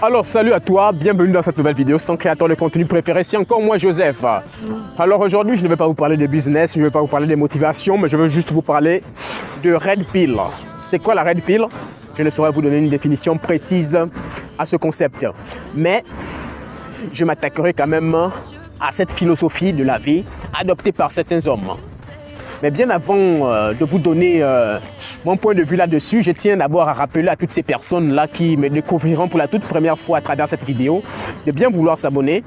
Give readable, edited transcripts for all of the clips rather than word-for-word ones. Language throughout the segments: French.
Alors salut à toi, bienvenue dans cette nouvelle vidéo, c'est ton créateur de contenu préféré, c'est encore moi Joseph. Alors aujourd'hui je ne vais pas vous parler de business, je ne vais pas vous parler de motivation, mais je veux juste vous parler de Red Pill. C'est quoi la Red Pill? Je ne saurais vous donner une définition précise à ce concept, mais je m'attaquerai quand même à cette philosophie de la vie adoptée par certains hommes. Mais bien avant de vous donner mon point de vue là-dessus, je tiens d'abord à rappeler à toutes ces personnes-là qui me découvriront pour la toute première fois à travers cette vidéo, de bien vouloir s'abonner,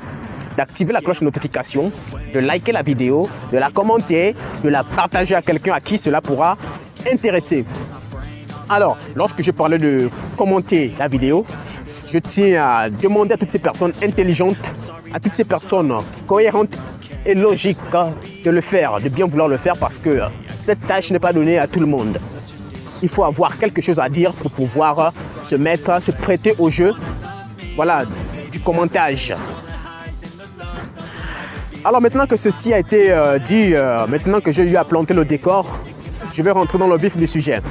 d'activer la cloche de notification, de liker la vidéo, de la commenter, de la partager à quelqu'un à qui cela pourra intéresser. Alors, lorsque je parlais de commenter la vidéo, je tiens à demander à toutes ces personnes intelligentes, à toutes ces personnes cohérentes et logique de le faire, de bien vouloir le faire parce que cette tâche n'est pas donnée à tout le monde. Il faut avoir quelque chose à dire pour pouvoir se prêter au jeu, voilà, du commentage. Alors maintenant que ceci a été dit, maintenant que j'ai eu à planter le décor, je vais rentrer dans le vif du sujet.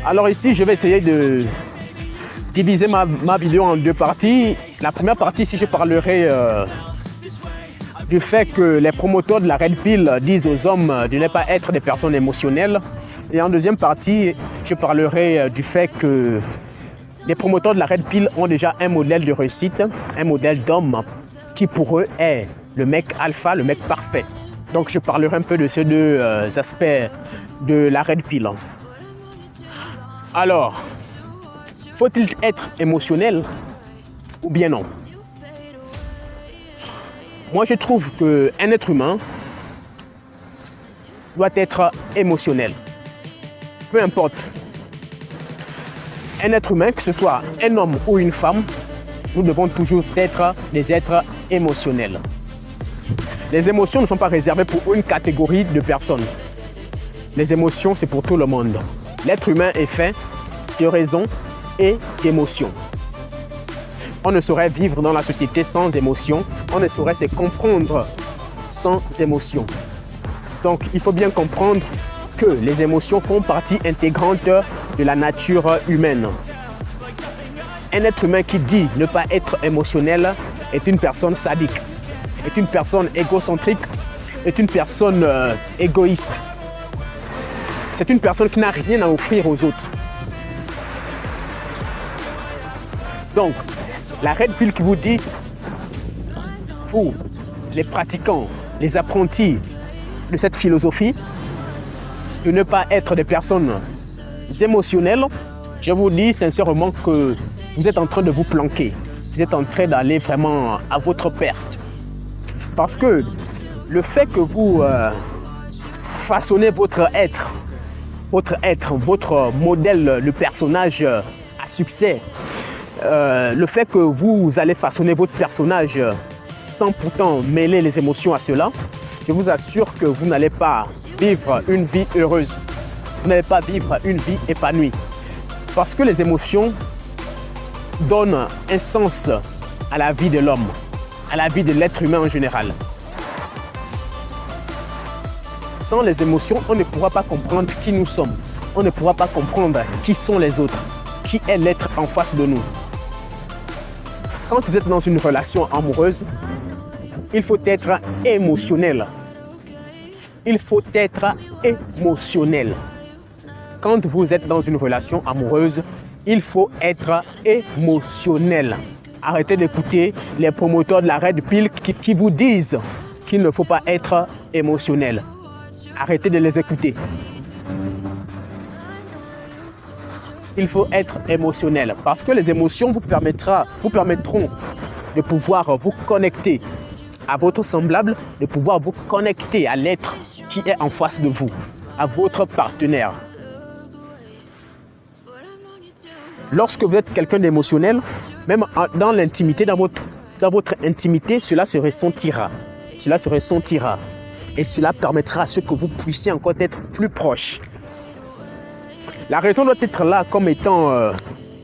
Alors ici, je vais essayer de diviser ma vidéo en deux parties. La première partie, si je parlerai du fait que les promoteurs de la Red Pill disent aux hommes de ne pas être des personnes émotionnelles. Et en deuxième partie, je parlerai du fait que les promoteurs de la Red Pill ont déjà un modèle de réussite, un modèle d'homme qui pour eux est le mec alpha, le mec parfait. Donc je parlerai un peu de ces deux aspects de la Red Pill. Alors, faut-il être émotionnel ou bien non? Moi, je trouve qu'un être humain doit être émotionnel. Peu importe. Un être humain, que ce soit un homme ou une femme, nous devons toujours être des êtres émotionnels. Les émotions ne sont pas réservées pour une catégorie de personnes. Les émotions, c'est pour tout le monde. L'être humain est fait de raison et d'émotions. On ne saurait vivre dans la société sans émotion. On ne saurait se comprendre sans émotion. Donc, il faut bien comprendre que les émotions font partie intégrante de la nature humaine. Un être humain qui dit ne pas être émotionnel est une personne sadique, est une personne égocentrique, est une personne égoïste. C'est une personne qui n'a rien à offrir aux autres. Donc, la Red Pill qui vous dit, vous, les pratiquants, les apprentis de cette philosophie, de ne pas être des personnes émotionnelles, je vous dis sincèrement que vous êtes en train de vous planquer. Vous êtes en train d'aller vraiment à votre perte. Parce que le fait que vous façonnez votre modèle, le personnage à succès, le fait que vous allez façonner votre personnage sans pourtant mêler les émotions à cela, je vous assure que vous n'allez pas vivre une vie heureuse. Vous n'allez pas vivre une vie épanouie. Parce que les émotions donnent un sens à la vie de l'homme, à la vie de l'être humain en général. Sans les émotions, on ne pourra pas comprendre qui nous sommes. On ne pourra pas comprendre qui sont les autres, qui est l'être en face de nous. Quand vous êtes dans une relation amoureuse, il faut être émotionnel. Il faut être émotionnel. Quand vous êtes dans une relation amoureuse, il faut être émotionnel. Arrêtez d'écouter les promoteurs de la Red Pill qui vous disent qu'il ne faut pas être émotionnel. Arrêtez de les écouter. Il faut être émotionnel parce que les émotions vous permettront de pouvoir vous connecter à votre semblable, de pouvoir vous connecter à l'être qui est en face de vous, à votre partenaire. Lorsque vous êtes quelqu'un d'émotionnel, même dans l'intimité, dans votre intimité, cela se ressentira. Cela se ressentira. Et cela permettra à ce que vous puissiez encore être plus proche. La raison doit être là comme étant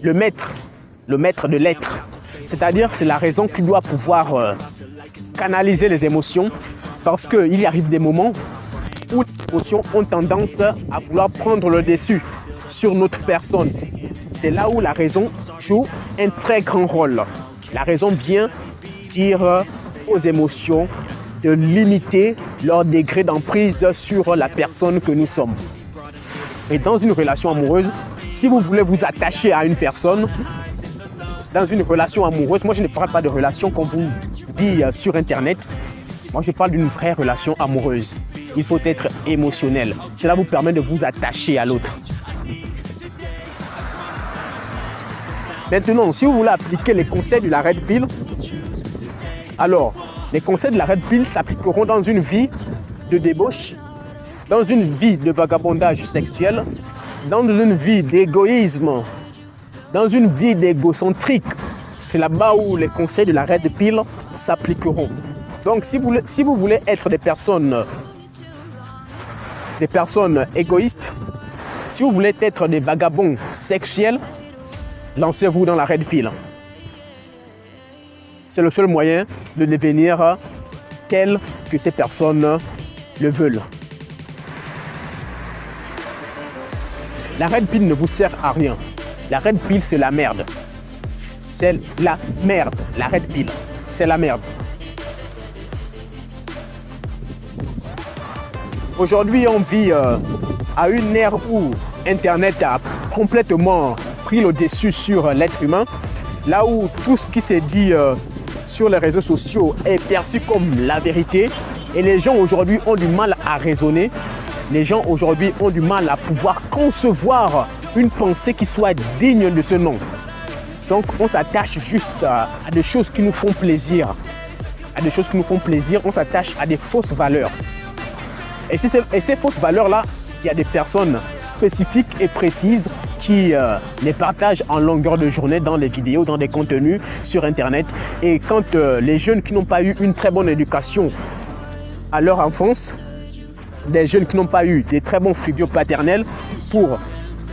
le maître de l'être. C'est-à-dire, c'est la raison qui doit pouvoir canaliser les émotions parce qu'il y arrive des moments où les émotions ont tendance à vouloir prendre le dessus sur notre personne. C'est là où la raison joue un très grand rôle. La raison vient dire aux émotions de limiter leur degré d'emprise sur la personne que nous sommes. Et dans une relation amoureuse, si vous voulez vous attacher à une personne, dans une relation amoureuse, moi je ne parle pas de relation qu'on vous dit sur Internet. Moi je parle d'une vraie relation amoureuse. Il faut être émotionnel. Cela vous permet de vous attacher à l'autre. Maintenant, si vous voulez appliquer les conseils de la Red Pill, alors les conseils de la Red Pill s'appliqueront dans une vie de débauche, dans une vie de vagabondage sexuel, dans une vie d'égoïsme, dans une vie d'égocentrique. C'est là-bas où les conseils de la Red Pill s'appliqueront. Donc si vous voulez être des personnes égoïstes, si vous voulez être des vagabonds sexuels, lancez-vous dans la Red Pill. C'est le seul moyen de devenir tel que ces personnes le veulent. La Red Pill ne vous sert à rien. La Red Pill, c'est la merde. C'est la merde. La Red Pill, c'est la merde. Aujourd'hui, on vit à une ère où Internet a complètement pris le dessus sur l'être humain. Là où tout ce qui s'est dit sur les réseaux sociaux est perçu comme la vérité. Et les gens aujourd'hui ont du mal à raisonner. Les gens aujourd'hui ont du mal à pouvoir concevoir une pensée qui soit digne de ce nom. Donc on s'attache juste à des choses qui nous font plaisir. À des choses qui nous font plaisir, on s'attache à des fausses valeurs. Et ces fausses valeurs-là, il y a des personnes spécifiques et précises qui les partagent en longueur de journée dans des vidéos, dans des contenus sur Internet. Et quand les jeunes qui n'ont pas eu une très bonne éducation à leur enfance, des jeunes qui n'ont pas eu des très bonnes figures paternelles pour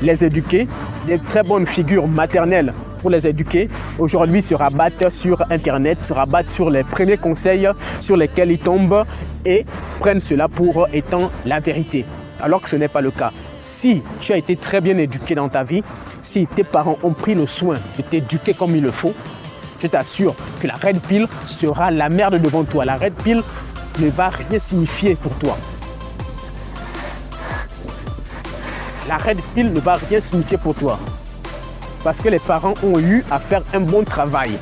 les éduquer, des très bonnes figures maternelles pour les éduquer, aujourd'hui se rabattent sur Internet, se rabattent sur les premiers conseils sur lesquels ils tombent et prennent cela pour étant la vérité. Alors que ce n'est pas le cas. Si tu as été très bien éduqué dans ta vie, si tes parents ont pris le soin de t'éduquer comme il le faut, je t'assure que la Red Pill sera la merde devant toi. La Red Pill ne va rien signifier pour toi. La Red Pill ne va rien signifier pour toi. Parce que les parents ont eu à faire un bon travail.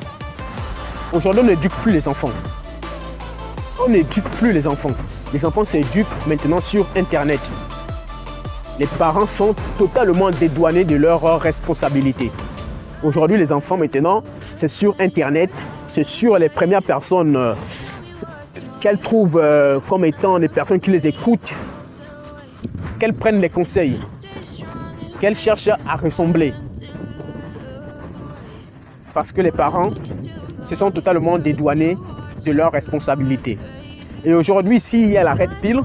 Aujourd'hui, on n'éduque plus les enfants. On n'éduque plus les enfants. Les enfants s'éduquent maintenant sur Internet. Les parents sont totalement dédouanés de leurs responsabilités. Aujourd'hui, les enfants maintenant, c'est sur Internet, c'est sur les premières personnes qu'elles trouvent comme étant des personnes qui les écoutent, qu'elles prennent les conseils, qu'elles cherchent à ressembler. Parce que les parents se sont totalement dédouanés de leurs responsabilités. Et aujourd'hui, s'il y a la Red Pill,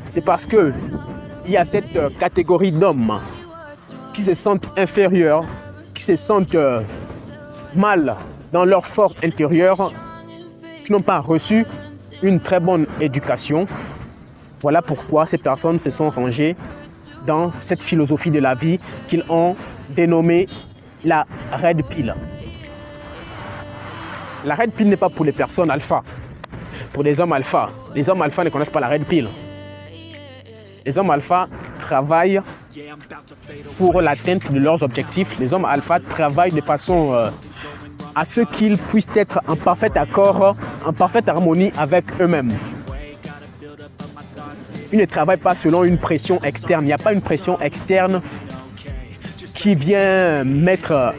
c'est parce qu'il y a cette catégorie d'hommes qui se sentent inférieurs, qui se sentent mal dans leur fort intérieur, qui n'ont pas reçu une très bonne éducation. Voilà pourquoi ces personnes se sont rangées dans cette philosophie de la vie qu'ils ont dénommée la Red Pill. La Red Pill n'est pas pour les personnes alpha, pour les hommes alpha. Les hommes alpha ne connaissent pas la Red Pill. Les hommes alpha travaillent pour l'atteinte de leurs objectifs. Les hommes alpha travaillent de façon à ce qu'ils puissent être en parfait accord, en parfaite harmonie avec eux-mêmes. Ils ne travaillent pas selon une pression externe. Il n'y a pas une pression externe qui vient mettre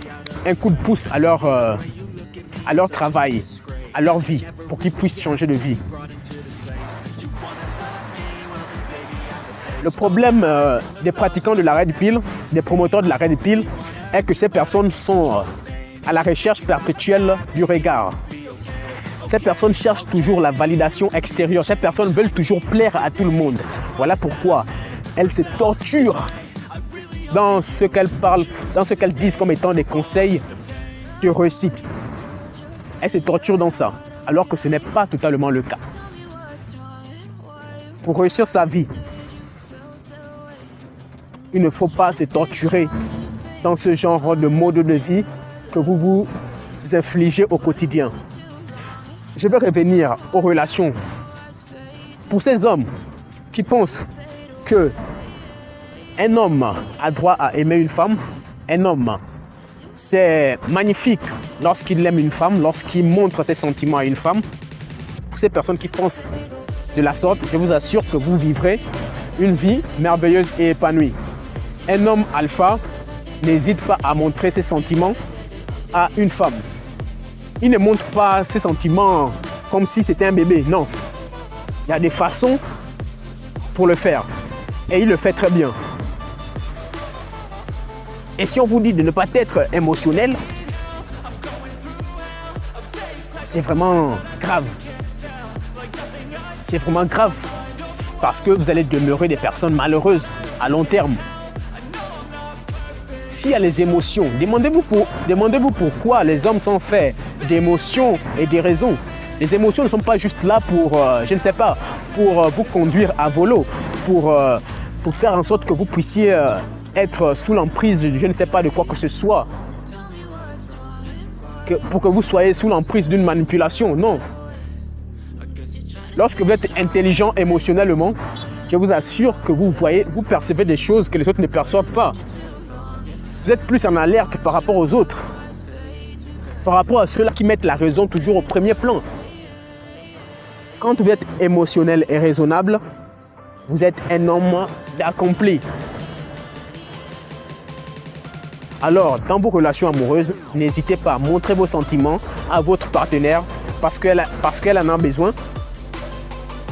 un coup de pouce à leur travail, à leur vie, pour qu'ils puissent changer de vie. Le problème des pratiquants de la Red Pill, des promoteurs de la Red Pill, est que ces personnes sont à la recherche perpétuelle du regard. Ces personnes cherchent toujours la validation extérieure. Ces personnes veulent toujours plaire à tout le monde. Voilà pourquoi elles se torturent dans ce qu'elles parlent, dans ce qu'elles disent comme étant des conseils de réussite. Elles se torturent dans ça, alors que ce n'est pas totalement le cas. Pour réussir sa vie, il ne faut pas se torturer dans ce genre de mode de vie que vous vous infliger au quotidien. Je vais revenir aux relations. Pour ces hommes qui pensent que un homme a droit à aimer une femme, un homme, c'est magnifique lorsqu'il aime une femme, lorsqu'il montre ses sentiments à une femme. Pour ces personnes qui pensent de la sorte, je vous assure que vous vivrez une vie merveilleuse et épanouie. Un homme alpha n'hésite pas à montrer ses sentiments à une femme. Il ne montre pas ses sentiments comme si c'était un bébé, non. Il y a des façons pour le faire et il le fait très bien. Et si on vous dit de ne pas être émotionnel, c'est vraiment grave. C'est vraiment grave parce que vous allez demeurer des personnes malheureuses à long terme. S'il y a les émotions, demandez-vous pourquoi les hommes sont faits d'émotions et des raisons. Les émotions ne sont pas juste là pour, je ne sais pas, pour vous conduire à volo, pour faire en sorte que vous puissiez être sous l'emprise, je ne sais pas, de quoi que ce soit. Pour que vous soyez sous l'emprise d'une manipulation, non. Lorsque vous êtes intelligent émotionnellement, je vous assure que vous percevez des choses que les autres ne perçoivent pas. Vous êtes plus en alerte par rapport aux autres, par rapport à ceux-là qui mettent la raison toujours au premier plan. Quand vous êtes émotionnel et raisonnable, vous êtes un homme accompli. Alors, dans vos relations amoureuses, n'hésitez pas à montrer vos sentiments à votre partenaire parce qu'elle en a besoin.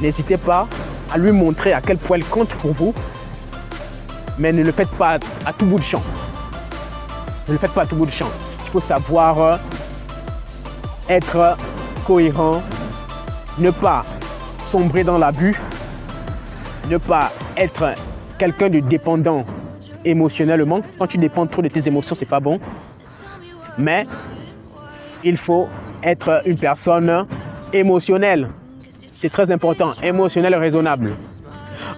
N'hésitez pas à lui montrer à quel point elle compte pour vous, mais ne le faites pas à tout bout de champ. Ne le faites pas à tout bout de champ. Il faut savoir être cohérent, ne pas sombrer dans l'abus, ne pas être quelqu'un de dépendant émotionnellement. Quand tu dépends trop de tes émotions, c'est pas bon. Mais il faut être une personne émotionnelle. C'est très important, émotionnel et raisonnable.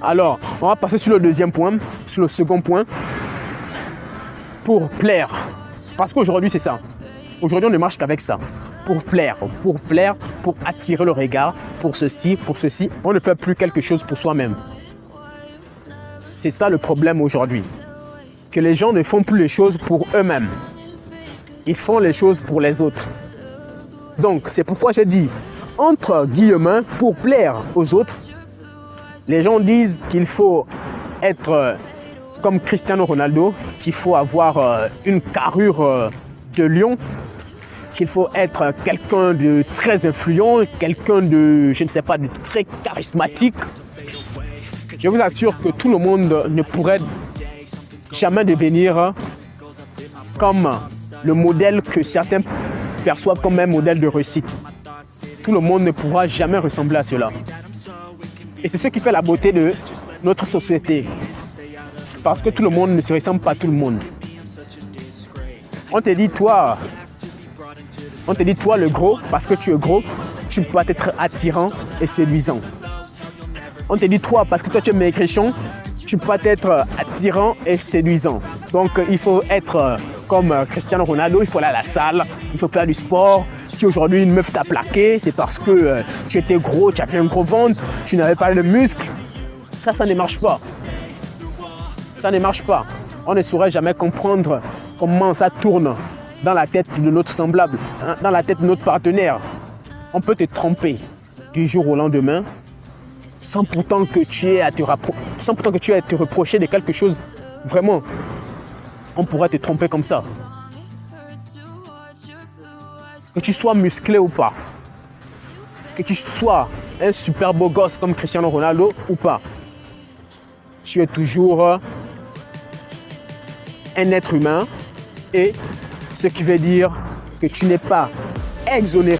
Alors, on va passer sur le deuxième point, sur le second point. Pour plaire. Parce qu'aujourd'hui, c'est ça. Aujourd'hui, on ne marche qu'avec ça. Pour plaire, pour attirer le regard, pour ceci. On ne fait plus quelque chose pour soi-même. C'est ça le problème aujourd'hui. Que les gens ne font plus les choses pour eux-mêmes. Ils font les choses pour les autres. Donc, c'est pourquoi j'ai dit, entre guillemets, pour plaire aux autres, les gens disent qu'il faut être comme Cristiano Ronaldo, qu'il faut avoir une carrure de lion, qu'il faut être quelqu'un de très influent, quelqu'un de, je ne sais pas, de très charismatique. Je vous assure que tout le monde ne pourrait jamais devenir comme le modèle que certains perçoivent comme un modèle de réussite. Tout le monde ne pourra jamais ressembler à cela. Et c'est ce qui fait la beauté de notre société. Parce que tout le monde ne se ressemble pas à tout le monde. On te dit, toi le gros, parce que tu es gros, tu peux pas être attirant et séduisant. On te dit, toi, parce que toi tu es maigrichon, tu peux pas être attirant et séduisant. Donc il faut être comme Cristiano Ronaldo, il faut aller à la salle, il faut faire du sport. Si aujourd'hui une meuf t'a plaqué, c'est parce que tu étais gros, tu avais un gros ventre, tu n'avais pas de muscles. Ça ne marche pas. Ça ne marche pas. On ne saurait jamais comprendre comment ça tourne dans la tête de notre semblable, hein, dans la tête de notre partenaire. On peut te tromper du jour au lendemain sans pourtant que tu aies à te reprocher de quelque chose. Vraiment, on pourrait te tromper comme ça. Que tu sois musclé ou pas, que tu sois un super beau gosse comme Cristiano Ronaldo ou pas, tu es toujours un être humain, et ce qui veut dire que tu n'es pas exonéré